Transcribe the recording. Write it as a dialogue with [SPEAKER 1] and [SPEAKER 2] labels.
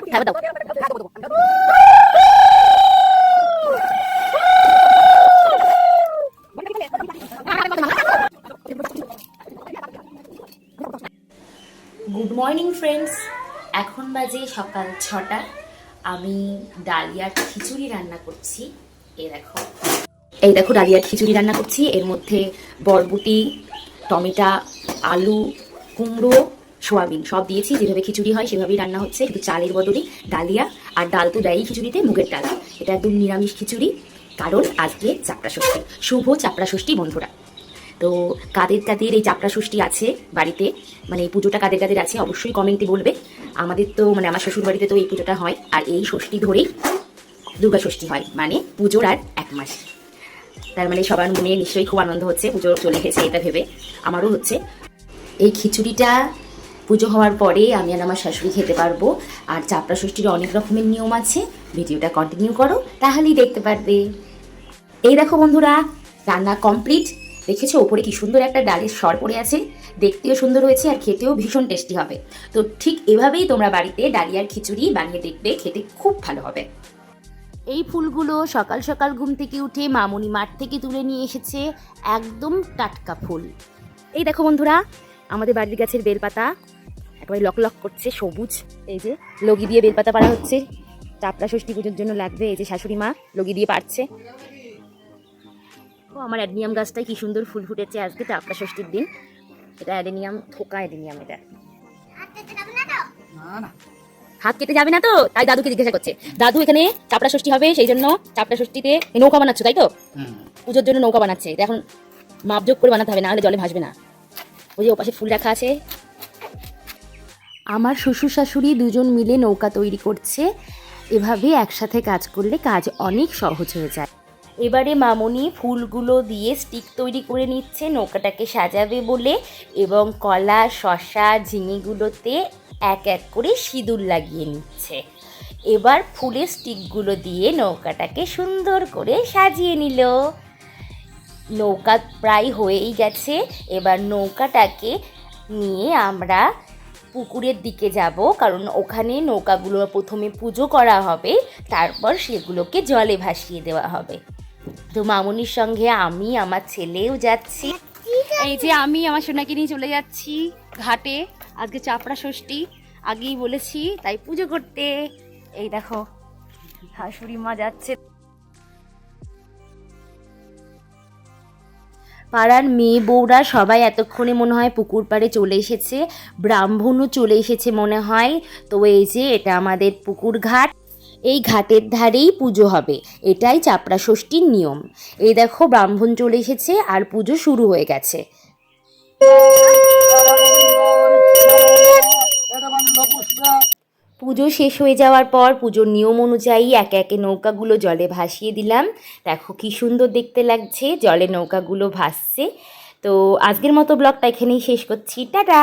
[SPEAKER 1] Good morning friends, এখন বাজে সকাল 6টা। আমি ডালিয়ার খিচুড়ি রান্না করছি। এই দেখো ডালিয়ার খিচুড়ি রান্না করছি। এর মধ্যে বরবটি, টমেটো, আলু, কুমড়ো, সোয়াবিন সব দিয়েছি। যেভাবে খিচুড়ি হয় সেভাবেই রান্না হচ্ছে, কিন্তু চালের বদলে ডালিয়া। আর ডাল তো দেয়ই খিচুড়িতে, মুগের ডাল। এটা একদম নিরামিষ খিচুড়ি, কারণ আজকে চাপড়া ষষ্ঠী। শুভ চাপড়া ষষ্ঠী বন্ধুরা। তো কাদের কাদের এই চাপড়া ষষ্ঠী আছে বাড়িতে, মানে এই পুজোটা কাদের কাদের আছে অবশ্যই কমেন্টে বলবে। আমাদের তো মানে আমার শ্বশুর বাড়িতে তো এই পুজোটা হয়, আর এই ষষ্ঠী ধরেই দুর্গা ষষ্ঠী হয়, মানে পুজোর আর 1 মাস। তার মানে সবার মনে নিশ্চয়ই খুব আনন্দ হচ্ছে, পুজো চলে এসেছে এটা ভেবে। আমারও হচ্ছে। এই খিচুড়িটা পুজো হওয়ার পরে আমি আর আমার শাশুড়ি খেতে পারবো। আর চাপড়া ষষ্ঠীর অনেক রকমের নিয়ম আছে, ভিডিওটা কন্টিনিউ করো তাহলেই দেখতে পারবে। এই দেখো বন্ধুরা, রান্না কমপ্লিট। দেখেছো ওপরে কি সুন্দর একটা ডালের সর পড়ে আছে, দেখতেও সুন্দর হয়েছে আর খেতেও ভীষণ টেস্টি হবে। তো ঠিক এভাবেই তোমরা বাড়িতে ডালিয়ার খিচুড়ি বানিয়ে দেখবে, খেতে খুব ভালো হবে। এই ফুলগুলো সকাল সকাল ঘুম থেকে উঠে মামুনি মাঠ থেকে তুলে নিয়ে এসেছে, একদম টাটকা ফুল। এই দেখো বন্ধুরা, আমাদের বাড়ির গাছের বেলপাতা একেবারে লক লক করছে, সবুজ। এই যে লগি দিয়ে বেলপাতা পাড়া হচ্ছে, চাপড়া ষষ্ঠী পুজোর জন্য লাগবে। এই যে শাশুড়ি মা লগি দিয়ে পাড়ছে। ও আমার অ্যাডেনিয়াম গাছটাই কি সুন্দর ফুল ফুটেছে আজকে চাপড়া ষষ্ঠীর দিন। এটা অ্যাডেনিয়াম, থোকা অ্যাডেনিয়াম। এটা হাত কেটে যাবে না তো? তাই দাদুকে জিজ্ঞাসা করছে। দাদু এখানে চাপড়া ষষ্ঠী হবে, সেই জন্য চাপড়া ষষ্ঠীতে নৌকা বানাচ্ছ তাই তো? পুজোর জন্য নৌকা বানাচ্ছে। এটা এখন মাপজোক করে বানাতে হবে, না হলে জলে ভাসবে না। ওই যে ওপাশে ফুল রাখা আছে। আমার শ্বশুর শাশুড়ি দুজন মিলে নৌকা তৈরি করছে। এভাবে একসাথে কাজ করলে কাজ অনেক সহজ হয়ে যায়। এবারে মামুনি ফুলগুলো দিয়ে স্টিক তৈরি করে নিচ্ছে নৌকাটাকে সাজাবে বলে, এবং কলা, শসা, ঝিঙেগুলোতে এক এক করে সিঁদুর লাগিয়ে নিচ্ছে। এবার ফুলের স্টিকগুলো দিয়ে নৌকাটাকে সুন্দর করে সাজিয়ে নিল। নৌকা প্রায় হয়েই গেছে। এবার নৌকাটাকে নিয়ে আমরা পুকুরের দিকে যাব, কারণ ওখানে নৌকাগুলো প্রথমে পুজো করা হবে, তারপর সেগুলোকে জলে ভাসিয়ে দেওয়া হবে। তো মামুনির সঙ্গে আমি আমার ছেলেও যাচ্ছি। এই যে আমি আমার সোনাকে নিয়ে চলে যাচ্ছি ঘাটে। আজকে চাপড়া ষষ্ঠী, আগেই বলেছি, তাই পুজো করতে। এই দেখো শাশুড়ি মা যাচ্ছে। পাড়ার মেয়ে বউরা সবাই এতক্ষণে মনে হয় পুকুর পাড়ে চলে এসেছে, ব্রাহ্মণও চলে এসেছে মনে হয়। তো এই যে এটা আমাদের পুকুর ঘাট, এই ঘাটের ধারেই পুজো হবে, এটাই চাপড়া ষষ্ঠীর নিয়ম। এই দেখো ব্রাহ্মণ চলে এসেছে আর পুজো শুরু হয়ে গেছে। পুজো শেষ হয়ে যাওয়ার পর পুজোর নিয়ম অনুযায়ী একে একে নৌকাগুলো জলে ভাসিয়ে দিলাম। দেখো কি সুন্দর দেখতে লাগছে, জলে নৌকাগুলো ভাসছে। তো আজকের মতো ব্লগটা এখানেই শেষ করছি, টাটা।